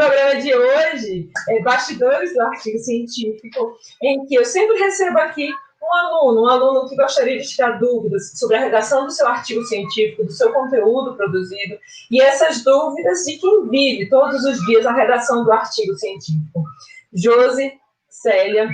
programa de hoje é Bastidores do Artigo Científico, em que eu sempre recebo aqui um aluno que gostaria de tirar dúvidas sobre a redação do seu artigo científico, do seu conteúdo produzido, e essas dúvidas de quem vive todos os dias a redação do artigo científico. Josi Célia,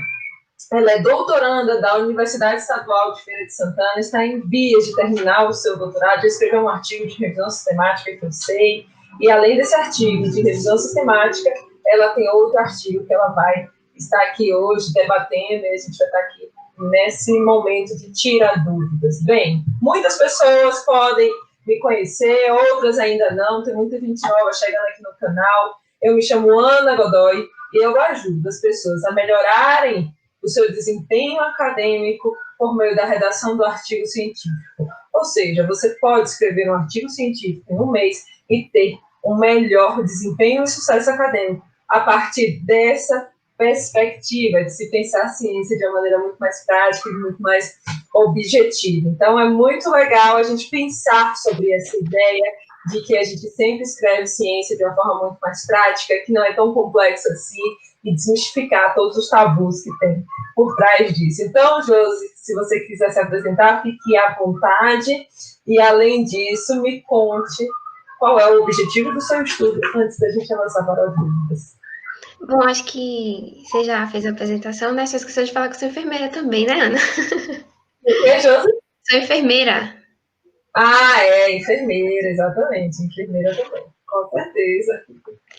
ela é doutoranda da Universidade Estadual de Feira de Santana, está em vias de terminar o seu doutorado, já escreveu um artigo de revisão sistemática que eu sei, e além desse artigo de revisão sistemática, ela tem outro artigo que ela vai estar aqui hoje debatendo, e a gente vai estar aqui nesse momento de tirar dúvidas. Bem, muitas pessoas podem me conhecer, outras ainda não, tem muita gente nova chegando aqui no canal. Eu me chamo Ana Godoy e eu ajudo as pessoas a melhorarem o seu desempenho acadêmico por meio da redação do artigo científico. Ou seja, você pode escrever um artigo científico em um mês e ter um melhor desempenho e sucesso acadêmico a partir dessa perspectiva de se pensar a ciência de uma maneira muito mais prática e muito mais objetiva. Então, é muito legal a gente pensar sobre essa ideia de que a gente sempre escreve ciência de uma forma muito mais prática, que não é tão complexa assim, e desmistificar todos os tabus que tem por trás disso. Então, Josi, se você quiser se apresentar, fique à vontade, e além disso, me conte qual é o objetivo do seu estudo, antes da gente avançar para as dúvidas. Bom, acho que você já fez a apresentação, né? Só esqueceu de falar que eu sou enfermeira também, né, Ana? O que, Josi? Sou enfermeira. Ah, é, enfermeira, exatamente. Enfermeira também, com certeza.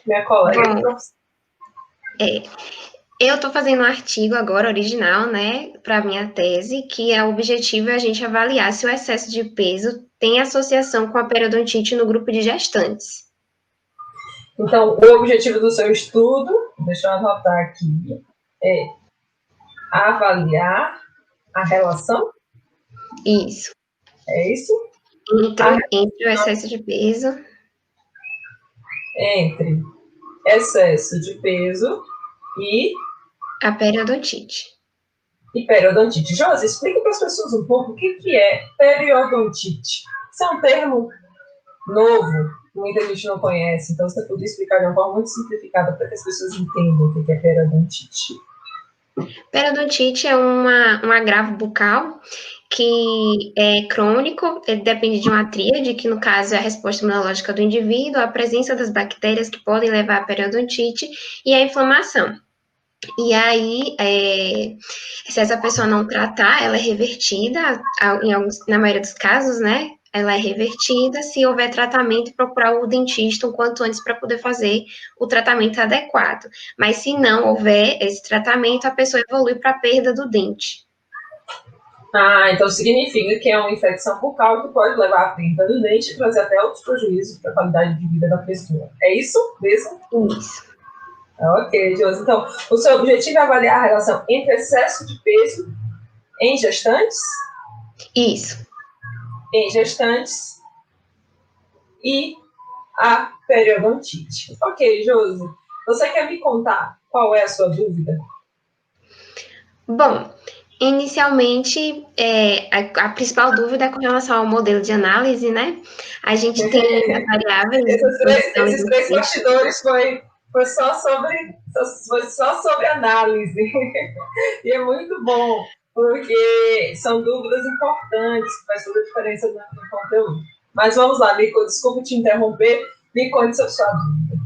Minha colega de profissão. Eu estou fazendo um artigo agora, original, né, para minha tese, que o objetivo é a gente avaliar se o excesso de peso tem associação com a periodontite no grupo de gestantes. Então, o objetivo do seu estudo, deixa eu anotar aqui, é avaliar a relação? Isso. É isso? Entre o excesso de peso. Entre excesso de peso e a periodontite. E periodontite. Josi, explica para as pessoas um pouco o que é periodontite. Isso é um termo novo, que muita gente não conhece, então você podia explicar de uma forma muito simplificada para que as pessoas entendam o que é periodontite. Periodontite é um agravo bucal que é crônico, ele depende de uma tríade, que no caso é a resposta imunológica do indivíduo, a presença das bactérias que podem levar à periodontite e a inflamação. E aí, se essa pessoa não tratar, ela é revertida, na maioria dos casos, né? Ela é revertida se houver tratamento e procurar o dentista o quanto antes para poder fazer o tratamento adequado. Mas se não houver esse tratamento, a pessoa evolui para a perda do dente. Ah, então significa que é uma infecção bucal que pode levar à perda do dente e trazer até outros prejuízos para a qualidade de vida da pessoa. É isso mesmo? Isso. Ok, Josi. Então, o seu objetivo é avaliar a relação entre excesso de peso em gestantes? Isso. Em gestantes e a periodontite. Ok, Josi. Você quer me contar qual é a sua dúvida? Bom, inicialmente, a principal dúvida é com relação ao modelo de análise, né? A gente tem variáveis... Esses três bastidores foi só sobre análise. E é muito bom, porque são dúvidas importantes, que faz toda a diferença no conteúdo. Mas vamos lá, Mico, desculpa te interromper, me conte a sua dúvida.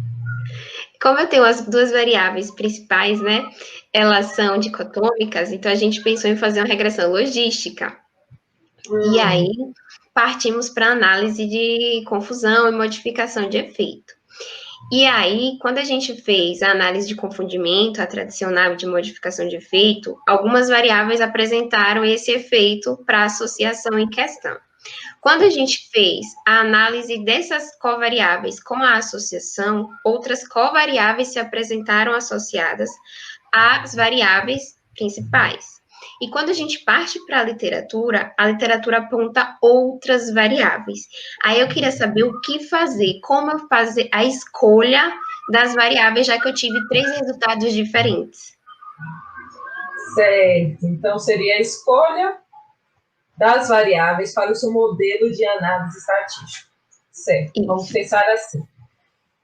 Como eu tenho as duas variáveis principais, né? Elas são dicotômicas, então a gente pensou em fazer uma regressão logística. E aí partimos para análise de confusão e modificação de efeito. E aí, quando a gente fez a análise de confundimento, a tradicional de modificação de efeito, algumas variáveis apresentaram esse efeito para a associação em questão. Quando a gente fez a análise dessas covariáveis com a associação, outras covariáveis se apresentaram associadas às variáveis principais. E quando a gente parte para a literatura aponta outras variáveis. Aí eu queria saber o que fazer, como fazer a escolha das variáveis, já que eu tive 3 resultados diferentes. Certo. Então, seria a escolha das variáveis para o seu modelo de análise estatística. Certo. Isso. Vamos pensar assim.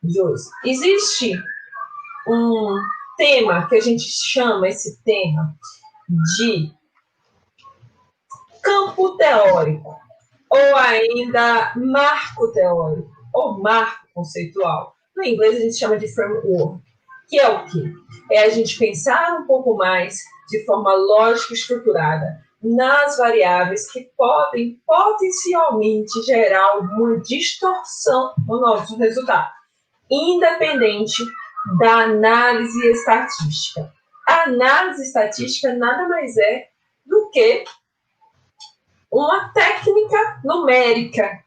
Josi, existe um tema que a gente chama esse tema de campo teórico, ou ainda marco teórico, ou marco conceitual. No inglês a gente chama de framework, que é o quê? É a gente pensar um pouco mais de forma lógica e estruturada nas variáveis que podem potencialmente gerar alguma distorção no nosso resultado, independente da análise estatística. A análise estatística nada mais é do que uma técnica numérica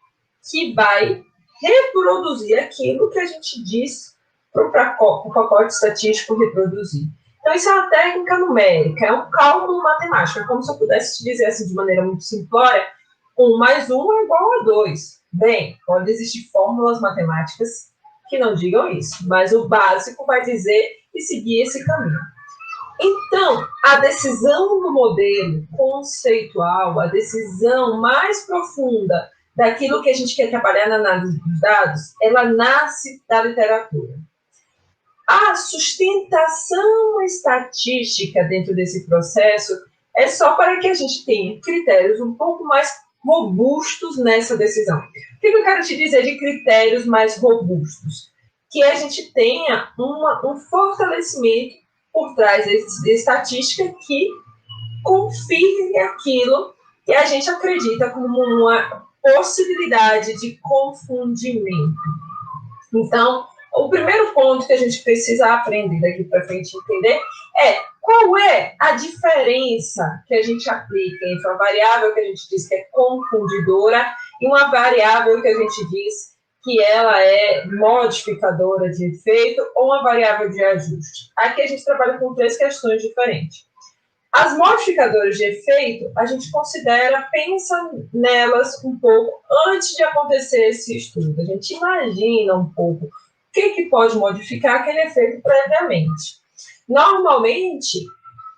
que vai reproduzir aquilo que a gente diz para o pacote estatístico reproduzir. Então, isso é uma técnica numérica, é um cálculo matemático. É como se eu pudesse te dizer assim, de maneira muito simplória, 1 mais 1 é igual a 2. Bem, pode existir fórmulas matemáticas que não digam isso, mas o básico vai dizer e seguir esse caminho. Então, a decisão do modelo conceitual, a decisão mais profunda daquilo que a gente quer trabalhar na análise dos dados, ela nasce da literatura. A sustentação estatística dentro desse processo é só para que a gente tenha critérios um pouco mais robustos nessa decisão. O que eu quero te dizer de critérios mais robustos? Que a gente tenha um fortalecimento por trás de estatística que confirme aquilo que a gente acredita como uma possibilidade de confundimento. Então, o primeiro ponto que a gente precisa aprender daqui para frente entender é qual é a diferença que a gente aplica entre uma variável que a gente diz que é confundidora e uma variável que a gente diz que ela é modificadora de efeito ou uma variável de ajuste. Aqui a gente trabalha com 3 questões diferentes. As modificadoras de efeito, a gente considera, pensa nelas um pouco antes de acontecer esse estudo. A gente imagina um pouco o que pode modificar aquele efeito previamente. Normalmente,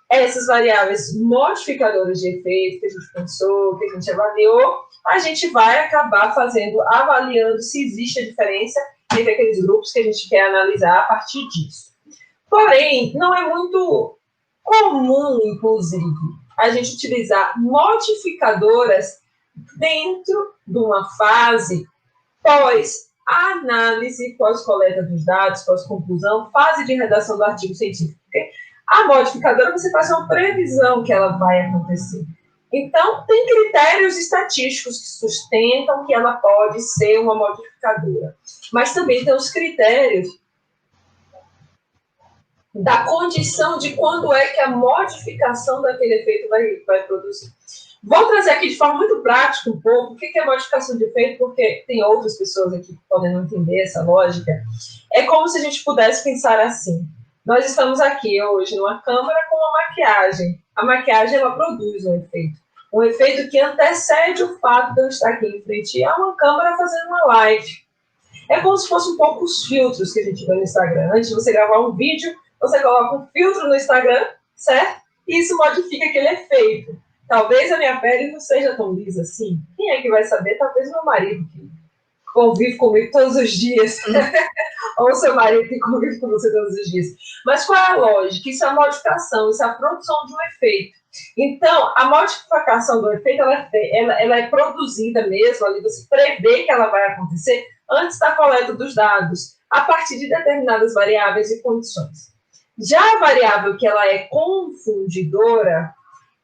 essas variáveis modificadoras de efeito que a gente pensou, que a gente avaliou, a gente vai acabar avaliando se existe a diferença entre aqueles grupos que a gente quer analisar a partir disso. Porém, não é muito comum, inclusive, a gente utilizar modificadoras dentro de uma fase pós-análise, pós-coleta dos dados, pós-conclusão, fase de redação do artigo científico. Porque a modificadora, você faz uma previsão que ela vai acontecer. Então, tem critérios estatísticos que sustentam que ela pode ser uma modificadora. Mas também tem os critérios da condição de quando é que a modificação daquele efeito vai produzir. Vou trazer aqui de forma muito prática um pouco o que é modificação de efeito, porque tem outras pessoas aqui que podem não entender essa lógica. É como se a gente pudesse pensar assim. Nós estamos aqui hoje numa câmara com uma maquiagem. A maquiagem, ela produz um efeito que antecede o fato de eu estar aqui em frente a uma câmera fazendo uma live. É como se fosse um pouco os filtros que a gente vê no Instagram. Antes de você gravar um vídeo, você coloca um filtro no Instagram, certo? E isso modifica aquele efeito. Talvez a minha pele não seja tão lisa assim. Quem é que vai saber? Talvez meu marido, que convive comigo todos os dias. Ou seu marido que convive com você todos os dias. Mas qual é a lógica? Isso é a modificação, isso é a produção de um efeito. Então, a modificação do efeito, ela é produzida mesmo, ali você prevê que ela vai acontecer antes da coleta dos dados, a partir de determinadas variáveis e condições. Já a variável que ela é confundidora,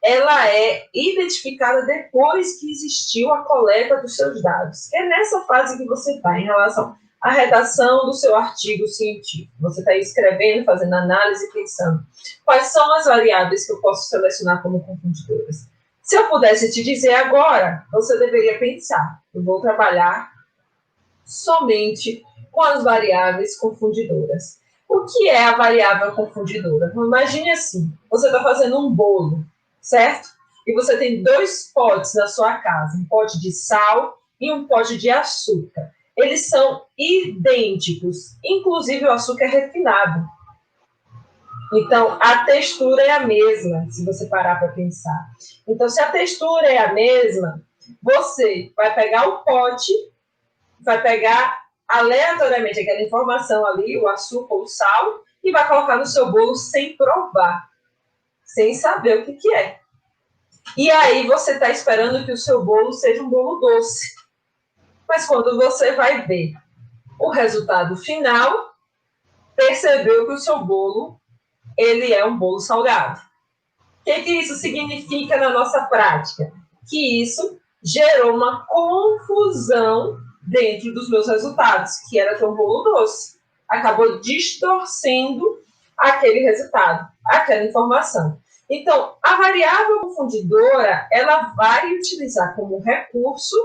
ela é identificada depois que existiu a coleta dos seus dados. É nessa fase que você está em relação à redação do seu artigo científico. Você está escrevendo, fazendo análise, pensando quais são as variáveis que eu posso selecionar como confundidoras. Se eu pudesse te dizer agora, você deveria pensar, eu vou trabalhar somente com as variáveis confundidoras. O que é a variável confundidora? Imagine assim, você está fazendo um bolo, certo? E você tem 2 potes na sua casa, um pote de sal e um pote de açúcar. Eles são idênticos, inclusive o açúcar é refinado. Então, a textura é a mesma, se você parar para pensar. Então, se a textura é a mesma, você vai pegar o pote, vai pegar aleatoriamente aquela informação ali, o açúcar ou o sal, e vai colocar no seu bolo sem provar, sem saber o que é. E aí você está esperando que o seu bolo seja um bolo doce. Mas quando você vai ver o resultado final, percebeu que o seu bolo ele é um bolo salgado. O que isso significa na nossa prática? Que isso gerou uma confusão dentro dos meus resultados, que era ter um bolo doce. Acabou distorcendo aquele resultado, aquela informação. Então, a variável confundidora, ela vai utilizar como recurso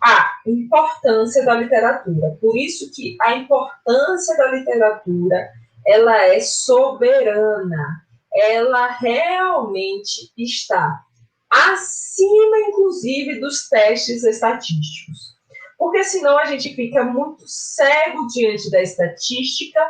a importância da literatura. Por isso que a importância da literatura, ela é soberana. Ela realmente está acima, inclusive, dos testes estatísticos. Porque senão a gente fica muito cego diante da estatística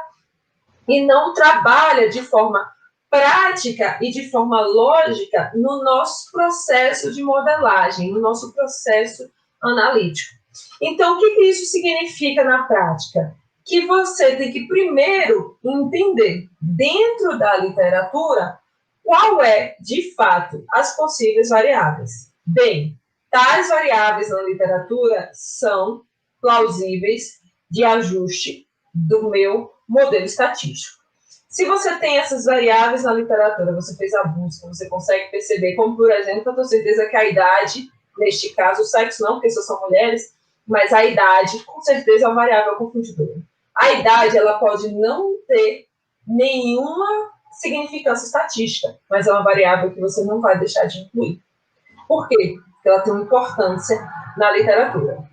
e não trabalha de forma prática e de forma lógica no nosso processo de modelagem, no nosso processo analítico. Então, o que isso significa na prática? Que você tem que primeiro entender, dentro da literatura, qual é, de fato, as possíveis variáveis. Bem, tais variáveis na literatura são plausíveis de ajuste do meu modelo estatístico. Se você tem essas variáveis na literatura, você fez a busca, você consegue perceber, como, por exemplo, eu tenho certeza que a idade, neste caso, o sexo não, porque são mulheres, mas a idade, com certeza, é uma variável confundidora. A idade, ela pode não ter nenhuma significância estatística, mas é uma variável que você não vai deixar de incluir. Por quê? Porque ela tem uma importância na literatura.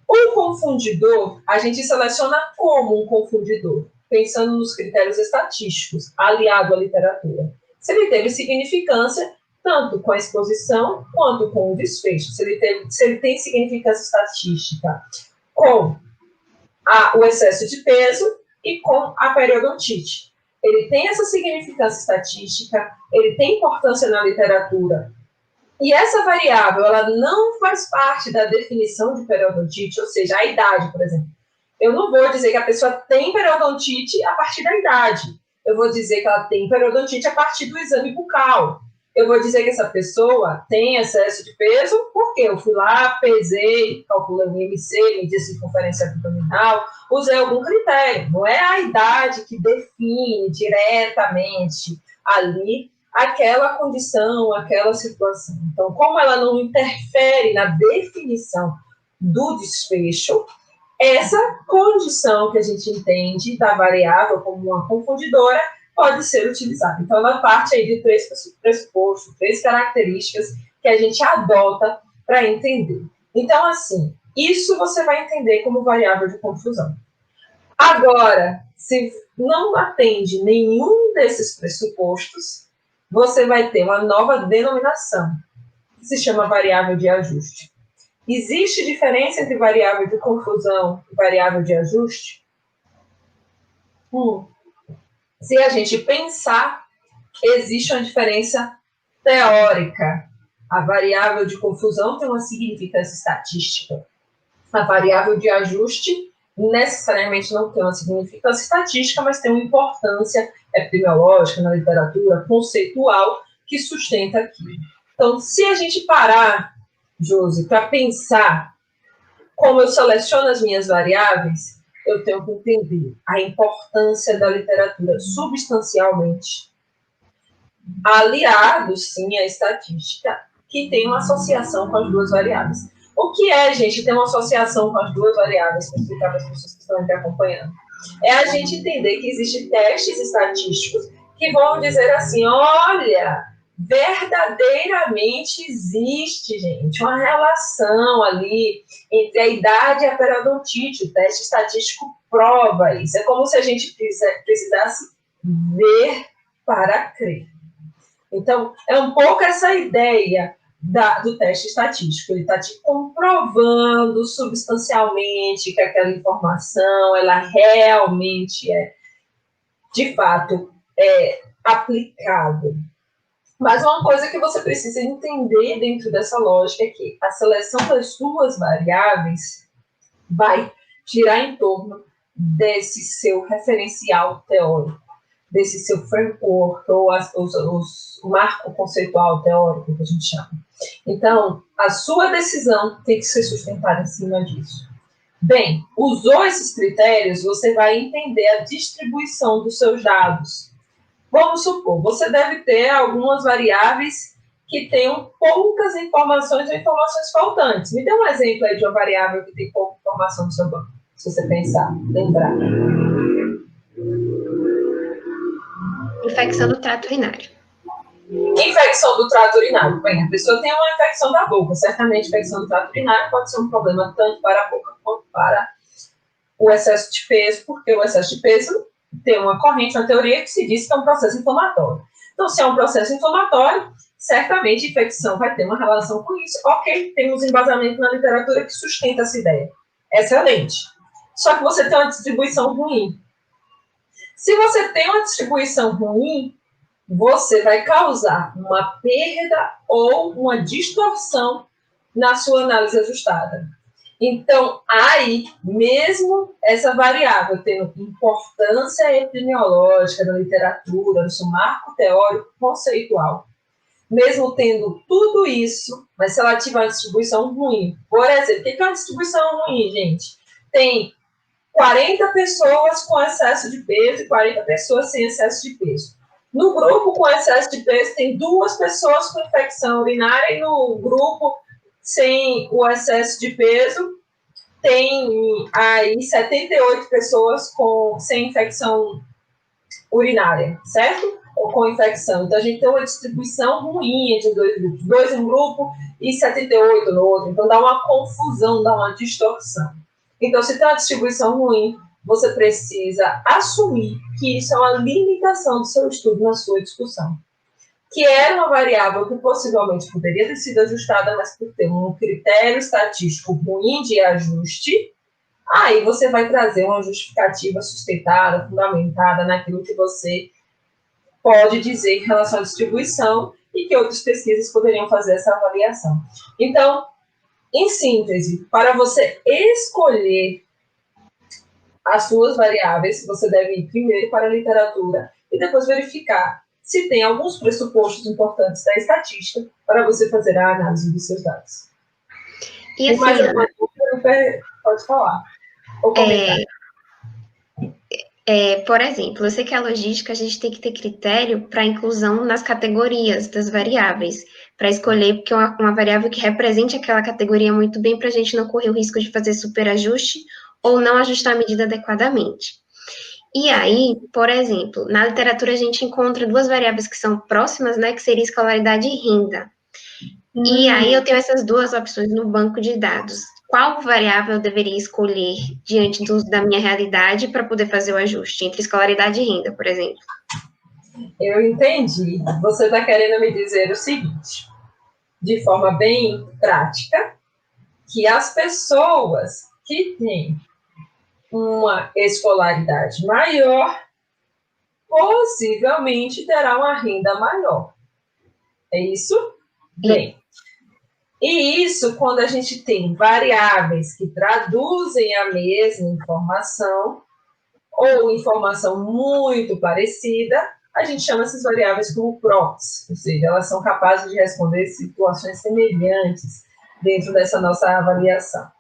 Um confundidor, a gente seleciona como um confundidor, pensando nos critérios estatísticos, aliado à literatura. Se ele teve significância, tanto com a exposição quanto com o desfecho. Se ele tem significância estatística com o excesso de peso e com a periodontite. Ele tem essa significância estatística, ele tem importância na literatura. E essa variável, ela não faz parte da definição de periodontite, ou seja, a idade, por exemplo. Eu não vou dizer que a pessoa tem periodontite a partir da idade. Eu vou dizer que ela tem periodontite a partir do exame bucal. Eu vou dizer que essa pessoa tem excesso de peso porque eu fui lá, pesei, calculei o IMC, medi a circunferência abdominal, usei algum critério. Não é a idade que define diretamente ali aquela condição, aquela situação. Então, como ela não interfere na definição do desfecho, essa condição que a gente entende da variável como uma confundidora pode ser utilizada. Então, ela parte aí de três pressupostos, três características que a gente adota para entender. Então, assim, isso você vai entender como variável de confusão. Agora, se não atende nenhum desses pressupostos, você vai ter uma nova denominação, que se chama variável de ajuste. Existe diferença entre variável de confusão e variável de ajuste? Se a gente pensar, existe uma diferença teórica. A variável de confusão tem uma significância estatística. A variável de ajuste necessariamente não tem uma significância estatística, mas tem uma importância epidemiológica na literatura, conceitual, que sustenta aquilo. Então, se a gente parar, Josi, para pensar como eu seleciono as minhas variáveis, eu tenho que entender a importância da literatura substancialmente, aliado, sim, à estatística, que tem uma associação com as duas variáveis. O que é, gente, ter uma associação com as duas variáveis, para explicar para as pessoas que estão aqui acompanhando? É a gente entender que existem testes estatísticos que vão dizer assim, olha, verdadeiramente existe, gente, uma relação ali entre a idade e a periodontite. O teste estatístico prova isso. É como se a gente precisasse ver para crer. Então, é um pouco essa ideia do teste estatístico. Ele está te comprovando substancialmente que aquela informação, ela realmente é, de fato, aplicável. Mas uma coisa que você precisa entender dentro dessa lógica é que a seleção das suas variáveis vai girar em torno desse seu referencial teórico. desse seu framework, ou o marco conceitual teórico que a gente chama. Então, a sua decisão tem que ser sustentada em cima disso. Bem, usou esses critérios, você vai entender a distribuição dos seus dados. Vamos supor, você deve ter algumas variáveis que tenham poucas informações ou informações faltantes. Me dê um exemplo aí de uma variável que tem pouca informação no seu banco, se você pensar, lembrar. Infecção do trato urinário. Infecção do trato urinário. Bem, a pessoa tem uma infecção da boca. Certamente, infecção do trato urinário pode ser um problema tanto para a boca quanto para o excesso de peso, porque o excesso de peso tem uma corrente, uma teoria que se diz que é um processo inflamatório. Então, se é um processo inflamatório, certamente a infecção vai ter uma relação com isso. Ok, temos embasamento na literatura que sustenta essa ideia. Excelente. Só que você tem uma distribuição ruim. Se você tem uma distribuição ruim, você vai causar uma perda ou uma distorção na sua análise ajustada. Então, aí, mesmo essa variável tendo importância epidemiológica na literatura, no seu marco teórico conceitual, mesmo tendo tudo isso, mas se ela tiver uma distribuição ruim, por exemplo, o que é uma distribuição ruim, gente? Tem 40 pessoas com excesso de peso e 40 pessoas sem excesso de peso. No grupo com excesso de peso, tem 2 pessoas com infecção urinária, e no grupo sem o excesso de peso, tem aí 78 pessoas sem infecção urinária, certo? Ou com infecção. Então, a gente tem uma distribuição ruim entre 2 grupos. 2 em um grupo e 78 no outro. Então, dá uma confusão, dá uma distorção. Então, se tem uma distribuição ruim, você precisa assumir que isso é uma limitação do seu estudo na sua discussão. Que era uma variável que possivelmente poderia ter sido ajustada, mas por ter um critério estatístico ruim de ajuste, aí você vai trazer uma justificativa sustentada, fundamentada naquilo que você pode dizer em relação à distribuição e que outras pesquisas poderiam fazer essa avaliação. Então, em síntese, para você escolher as suas variáveis, você deve ir primeiro para a literatura e depois verificar se tem alguns pressupostos importantes da estatística para você fazer a análise dos seus dados. E assim, mais alguma dúvida, pode falar ou comentar. Por exemplo, eu sei que a logística a gente tem que ter critério para inclusão nas categorias das variáveis, para escolher porque uma variável que represente aquela categoria muito bem, para a gente não correr o risco de fazer superajuste ou não ajustar a medida adequadamente. E aí, por exemplo, na literatura a gente encontra 2 variáveis que são próximas, né, que seria escolaridade e renda. E aí eu tenho essas 2 opções no banco de dados. Qual variável eu deveria escolher diante da minha realidade para poder fazer o ajuste entre escolaridade e renda, por exemplo? Eu entendi. Você está querendo me dizer o seguinte, de forma bem prática, que as pessoas que têm uma escolaridade maior possivelmente terá uma renda maior. É isso? Bem, e isso quando a gente tem variáveis que traduzem a mesma informação ou informação muito parecida, a gente chama essas variáveis como proxies, ou seja, elas são capazes de responder situações semelhantes dentro dessa nossa avaliação.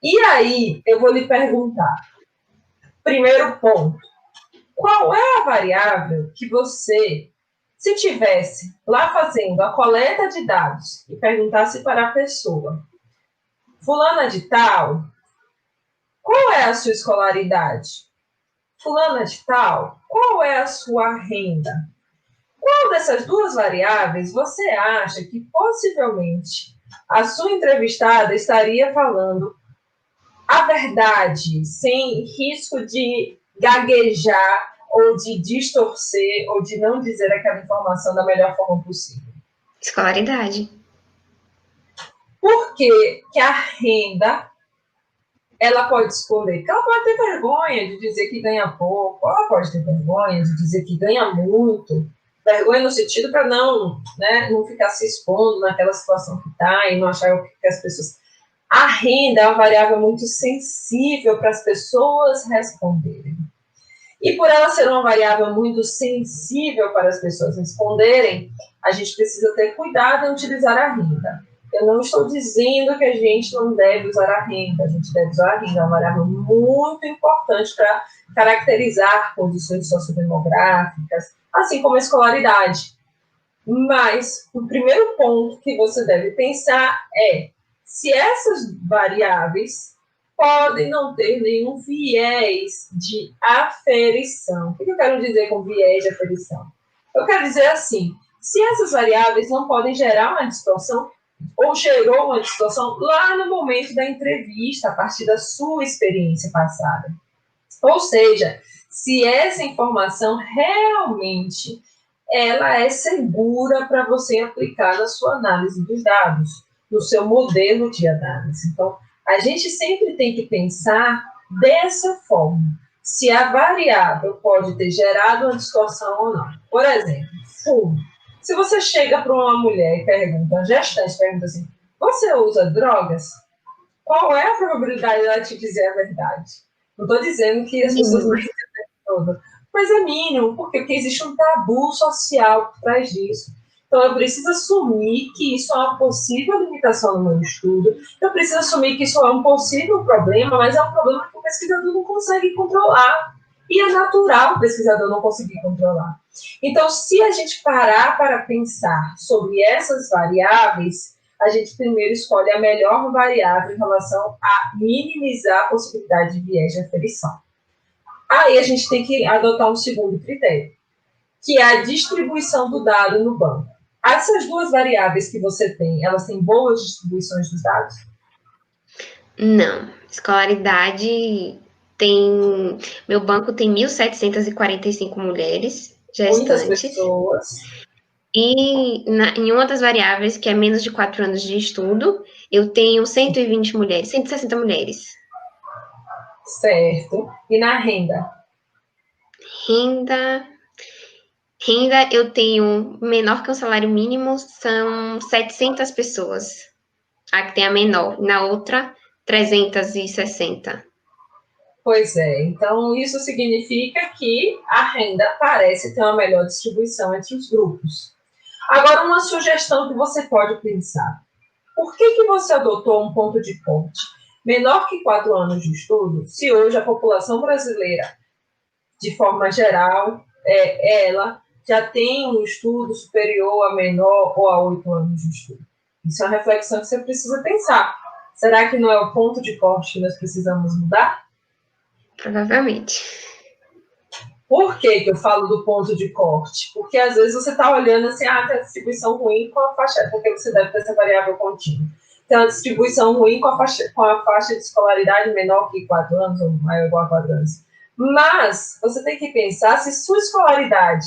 E aí, eu vou lhe perguntar, primeiro ponto, qual é a variável que você, se tivesse lá fazendo a coleta de dados e perguntasse para a pessoa, fulana de tal, qual é a sua escolaridade? Fulana de tal, qual é a sua renda? Qual dessas 2 variáveis você acha que possivelmente a sua entrevistada estaria falando a verdade, sem risco de gaguejar ou de distorcer ou de não dizer aquela informação da melhor forma possível? Escolaridade. Por que a renda ela pode escolher? Porque ela pode ter vergonha de dizer que ganha pouco, ela pode ter vergonha de dizer que ganha muito, vergonha no sentido para não ficar se expondo naquela situação que está e não achar o que as pessoas... A renda é uma variável muito sensível para as pessoas responderem. E por ela ser uma variável muito sensível para as pessoas responderem, a gente precisa ter cuidado em utilizar a renda. Eu não estou dizendo que a gente não deve usar a renda, a gente deve usar a renda, é uma variável muito importante para caracterizar condições sociodemográficas, assim como a escolaridade. Mas o primeiro ponto que você deve pensar é se essas variáveis podem não ter nenhum viés de aferição. O que eu quero dizer com viés de aferição? Eu quero dizer assim, se essas variáveis não podem gerar uma distorção, ou gerou uma distorção lá no momento da entrevista, a partir da sua experiência passada. Ou seja, se essa informação realmente ela é segura para você aplicar na sua análise dos dados, no seu modelo de análise. Então, a gente sempre tem que pensar dessa forma, se a variável pode ter gerado uma distorção ou não. Por exemplo, fumo. Se você chega para uma mulher e pergunta, uma gestante pergunta assim, você usa drogas? Qual é a probabilidade dela te dizer a verdade? Não estou dizendo que as pessoas não entendem todas, mas é mínimo, porque existe um tabu social por trás disso. Então, eu preciso assumir que isso é uma possível limitação no meu estudo, eu preciso assumir que isso é um possível problema, mas é um problema que o pesquisador não consegue controlar. E é natural o pesquisador não conseguir controlar. Então, se a gente parar para pensar sobre essas variáveis, a gente primeiro escolhe a melhor variável em relação a minimizar a possibilidade de viés de aferição. Aí a gente tem que adotar um segundo critério, que é a distribuição do dado no banco. Essas duas variáveis que você tem, elas têm boas distribuições dos dados? Não. Escolaridade tem... Meu banco tem 1.745 mulheres Muitas gestantes. pessoas. E em uma das variáveis, que é menos de 4 anos de estudo, eu tenho 120 mulheres, 160 mulheres. Certo. E na renda? Renda, eu tenho menor que um salário mínimo, são 700 pessoas. A que tem a menor. Na outra, 360. Pois é. Então, isso significa que a renda parece ter uma melhor distribuição entre os grupos. Agora, uma sugestão que você pode pensar. Por que você adotou um ponto de corte menor que 4 anos de estudo, se hoje a população brasileira, de forma geral, ela já tem um estudo superior a menor ou a 8 anos de estudo? Isso é uma reflexão que você precisa pensar. Será que não é o ponto de corte que nós precisamos mudar? Provavelmente. Por que eu falo do ponto de corte? Porque às vezes você está olhando assim, tem a distribuição ruim com a faixa, porque você deve ter essa variável contínua. Tem a distribuição ruim com a faixa de escolaridade menor que 4 anos, ou maior ou igual a 4 anos. Mas você tem que pensar se sua escolaridade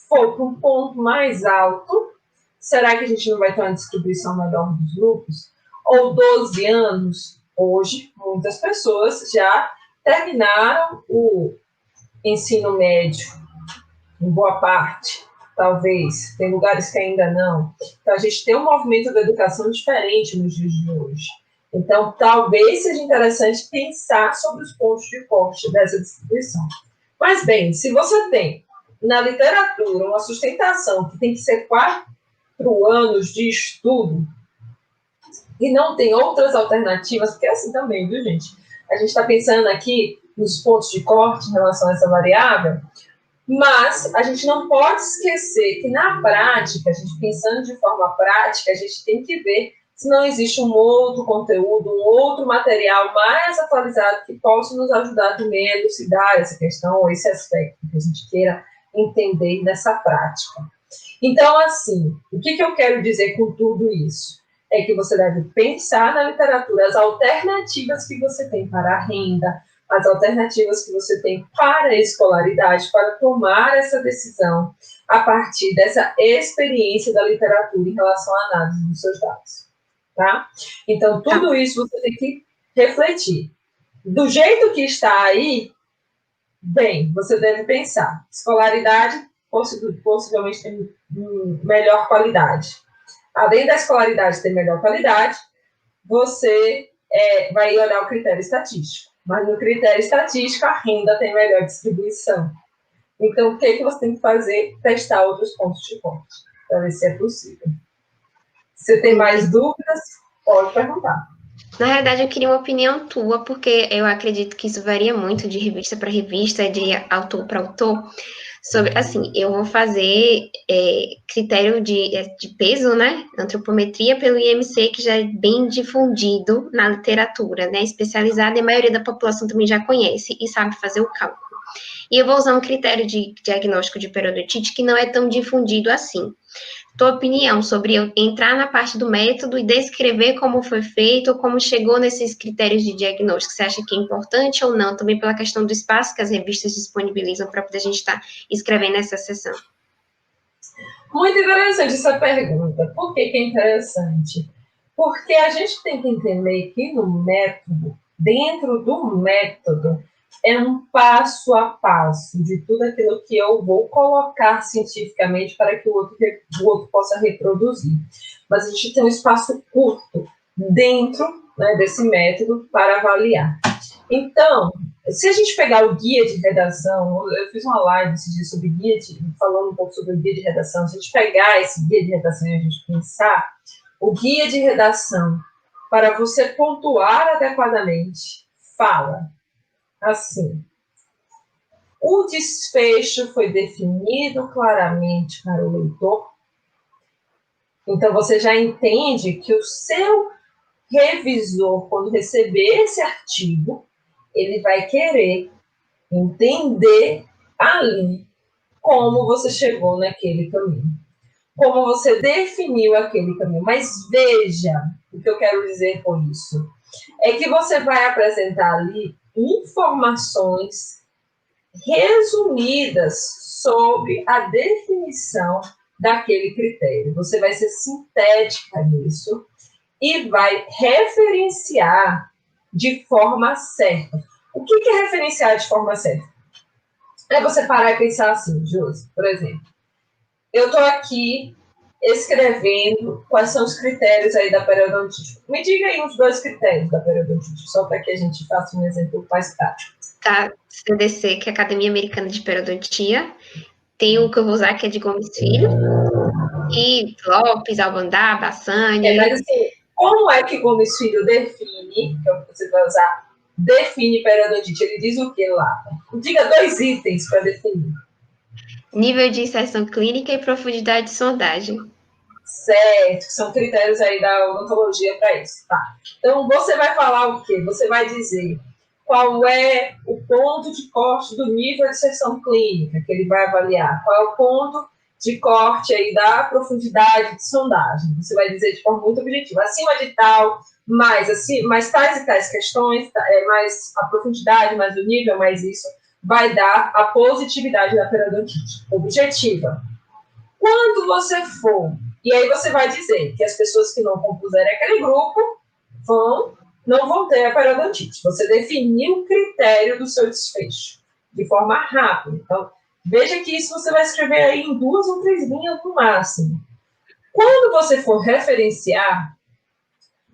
for para um ponto mais alto, será que a gente não vai ter uma distribuição melhor dos grupos? Ou 12 anos, hoje, muitas pessoas já terminaram o ensino médio, em boa parte, talvez. Tem lugares que ainda não. Então, a gente tem um movimento da educação diferente nos dias de hoje. Então, talvez seja interessante pensar sobre os pontos de corte dessa distribuição. Mas, bem, se você tem na literatura uma sustentação que tem que ser 4 anos de estudo e não tem outras alternativas, porque é assim também, viu, gente? A gente está pensando aqui nos pontos de corte em relação a essa variável, mas a gente não pode esquecer que na prática, a gente pensando de forma prática, a gente tem que ver se não existe um outro conteúdo, um outro material mais atualizado que possa nos ajudar também a elucidar essa questão ou esse aspecto que a gente queira entender nessa prática. Então, assim, o que eu quero dizer com tudo isso? É que você deve pensar na literatura as alternativas que você tem para a renda, as alternativas que você tem para a escolaridade, para tomar essa decisão a partir dessa experiência da literatura em relação à análise dos seus dados. Tá? Então, tudo isso você tem que refletir. Do jeito que está aí, bem, você deve pensar. Escolaridade possivelmente tem melhor qualidade. Além da escolaridade ter melhor qualidade, você vai olhar o critério estatístico. mas no critério estatístico a renda tem melhor distribuição. Então, o que você tem que fazer? Testar outros pontos de corte, para ver se é possível. Se tem mais dúvidas, pode perguntar. Na realidade, eu queria uma opinião tua, porque eu acredito que isso varia muito de revista para revista, de autor para autor. Sobre, assim, eu vou fazer critério de peso, né? Antropometria pelo IMC, que já é bem difundido na literatura, né? Especializada, e a maioria da população também já conhece e sabe fazer o cálculo. E eu vou usar um critério de diagnóstico de periodontite que não é tão difundido assim. Tua opinião sobre eu entrar na parte do método e descrever como foi feito ou como chegou nesses critérios de diagnóstico. Você acha que é importante ou não? Também pela questão do espaço que as revistas disponibilizam para poder a gente estar escrevendo essa sessão. Muito interessante essa pergunta. Por que é interessante? Porque a gente tem que entender que no método, dentro do método, é um passo a passo de tudo aquilo que eu vou colocar cientificamente para que o outro possa reproduzir. Mas a gente tem um espaço curto dentro, né, desse método para avaliar. Então, se a gente pegar o guia de redação, eu fiz uma live esse dia sobre falando um pouco sobre o guia de redação. Se a gente pegar esse guia de redação e a gente pensar, o guia de redação, para você pontuar adequadamente, fala assim: o desfecho foi definido claramente para o leitor. Então, você já entende que o seu revisor, quando receber esse artigo, ele vai querer entender ali como você chegou naquele caminho, como você definiu aquele caminho. Mas veja o que eu quero dizer com isso. É que você vai apresentar ali informações resumidas sobre a definição daquele critério. Você vai ser sintética nisso e vai referenciar de forma certa. O que é referenciar de forma certa? É você parar e pensar assim, Josi, por exemplo, eu estou aqui escrevendo quais são os critérios aí da periodontite. Me diga aí os 2 critérios da periodontite, só para que a gente faça um exemplo mais prático. Tá, CDC, que é a Academia Americana de Periodontia. Tem o que eu vou usar, que é de Gomes Filho. E Lopes, Albandá, Bassani. Mas assim, como é que Gomes Filho define, que é o que você vai usar, define periodontite? Ele diz o que lá? Diga 2 itens para definir. Nível de inserção clínica e profundidade de sondagem. Certo, são critérios aí da odontologia para isso. Tá. Então, você vai falar o quê? Você vai dizer qual é o ponto de corte do nível de inserção clínica que ele vai avaliar, qual é o ponto de corte aí da profundidade de sondagem. Você vai dizer de forma muito objetiva, acima de tal, mais tais e tais questões, mais a profundidade, mais o nível, mais isso, vai dar a positividade da periodontite objetiva. Quando você for, e aí você vai dizer que as pessoas que não compuserem aquele grupo não vão ter a periodontite. Você definiu o critério do seu desfecho de forma rápida. Então, veja que isso você vai escrever aí em 2 ou 3 linhas no máximo. Quando você for referenciar,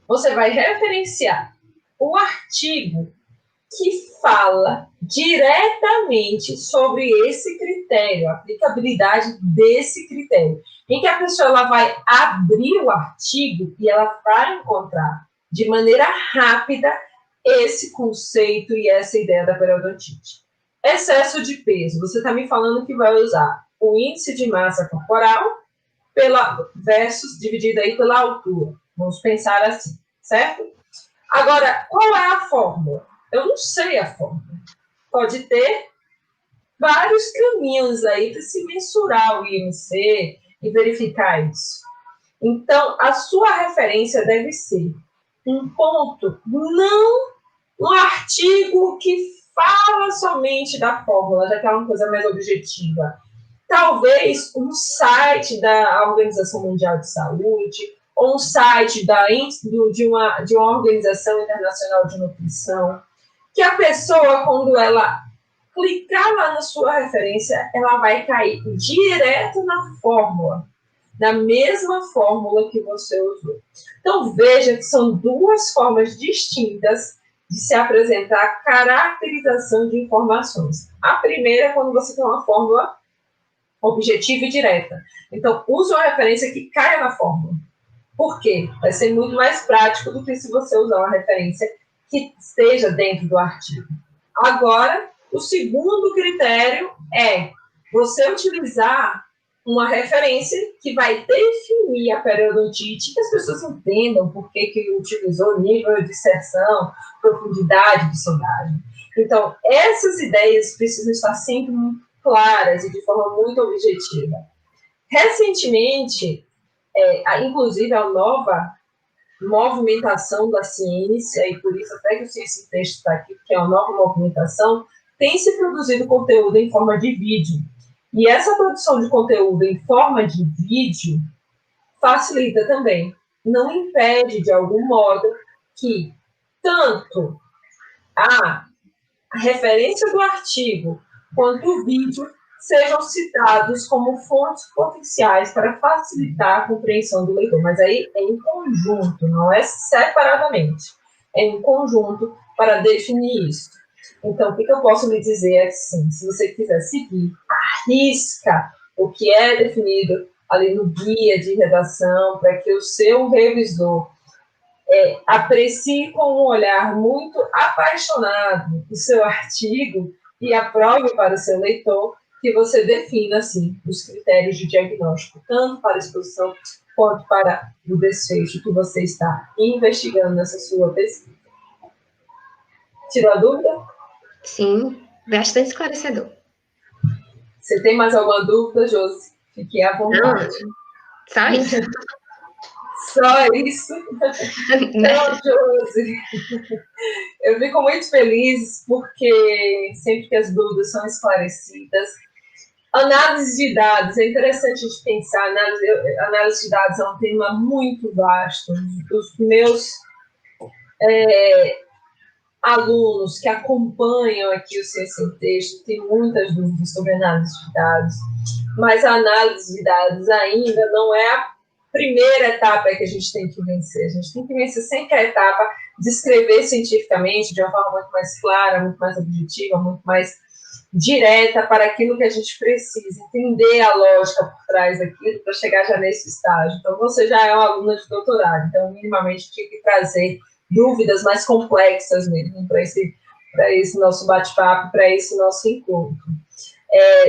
você vai referenciar o artigo que fala diretamente sobre esse critério, a aplicabilidade desse critério, em que a pessoa ela vai abrir o artigo e ela vai encontrar de maneira rápida esse conceito e essa ideia da periodontite. Excesso de peso, você está me falando que vai usar o índice de massa corporal versus dividido aí pela altura. Vamos pensar assim, certo? Agora, qual é a fórmula? Eu não sei a fórmula. Pode ter vários caminhos aí para se mensurar o IMC e verificar isso. Então, a sua referência deve ser um ponto, não um artigo que fala somente da fórmula, já que é uma coisa mais objetiva. Talvez um site da Organização Mundial de Saúde, ou um site de uma organização internacional de nutrição, que a pessoa, quando ela clicar lá na sua referência, ela vai cair direto na fórmula, na mesma fórmula que você usou. Então, veja que são 2 formas distintas de se apresentar caracterização de informações. A primeira é quando você tem uma fórmula objetiva e direta. Então, use uma referência que caia na fórmula. Por quê? Vai ser muito mais prático do que se você usar uma referência que esteja dentro do artigo. Agora, o segundo critério é você utilizar uma referência que vai definir a periodontite, que as pessoas entendam por que utilizou nível de inserção, profundidade de sondagem. Então, essas ideias precisam estar sempre muito claras e de forma muito objetiva. Recentemente, inclusive a nova movimentação da ciência, e por isso até que esse texto está aqui, que é uma nova movimentação, tem se produzido conteúdo em forma de vídeo. E essa produção de conteúdo em forma de vídeo facilita também, não impede de algum modo que tanto a referência do artigo quanto o vídeo sejam citados como fontes potenciais para facilitar a compreensão do leitor. Mas aí é em conjunto, não é separadamente. É em conjunto para definir isso. Então, o que eu posso lhe dizer é assim, se você quiser seguir, arrisca o que é definido ali no guia de redação, para que o seu revisor aprecie com um olhar muito apaixonado o seu artigo e aprove para o seu leitor que você defina, assim, os critérios de diagnóstico, tanto para a exposição quanto para o desfecho que você está investigando nessa sua pesquisa. Tirou a dúvida? Sim, bastante esclarecedor. Você tem mais alguma dúvida, Josi? Fique à vontade. Não, só isso. Só isso? Não, Josi. Eu fico muito feliz porque sempre que as dúvidas são esclarecidas. Análise de dados, é interessante a gente pensar, análise de dados é um tema muito vasto. Os meus alunos que acompanham aqui o Ciência em Texto têm muitas dúvidas sobre análise de dados, mas a análise de dados ainda não é a primeira etapa que a gente tem que vencer. A gente tem que vencer sempre a etapa de escrever cientificamente de uma forma muito mais clara, muito mais objetiva, muito mais direta para aquilo que a gente precisa, entender a lógica por trás daquilo para chegar já nesse estágio. Então, você já é uma aluna de doutorado, então, minimamente, tinha que trazer dúvidas mais complexas mesmo para esse nosso bate-papo, para esse nosso encontro.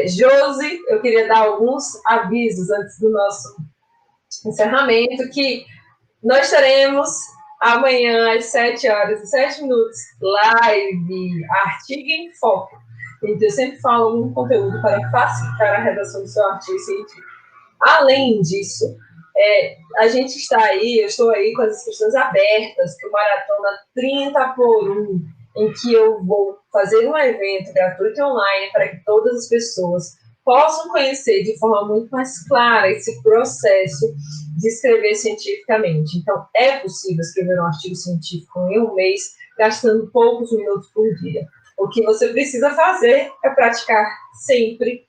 Josi, eu queria dar alguns avisos antes do nosso encerramento, que nós teremos amanhã, às 7h07, live Artigo em Foco. Então, eu sempre falo um conteúdo para facilitar a redação do seu artigo científico. Além disso, a gente está aí, eu estou aí com as inscrições abertas para o Maratona 30x1, em que eu vou fazer um evento gratuito online para que todas as pessoas possam conhecer de forma muito mais clara esse processo de escrever cientificamente. Então, é possível escrever um artigo científico em um mês, gastando poucos minutos por dia. O que você precisa fazer é praticar sempre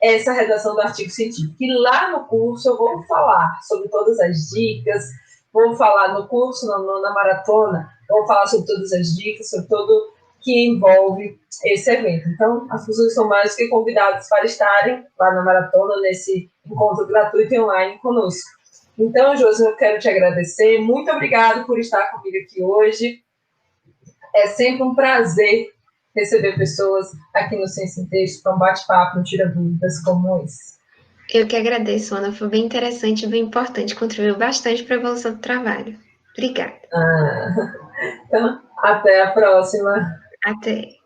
essa redação do artigo científico. E lá no curso eu vou falar sobre todas as dicas, vou falar no curso, na maratona, vou falar sobre todas as dicas, sobre tudo que envolve esse evento. Então, as pessoas estão mais que convidadas para estarem lá na maratona, nesse encontro gratuito e online conosco. Então, Josi, eu quero te agradecer. Muito obrigado por estar comigo aqui hoje. É sempre um prazer receber pessoas aqui no Ciência em Texto para um bate-papo, um tira-dúvidas como esse. Eu que agradeço, Ana. Foi bem interessante e bem importante. Contribuiu bastante para a evolução do trabalho. Obrigada. Então, até a próxima. Até.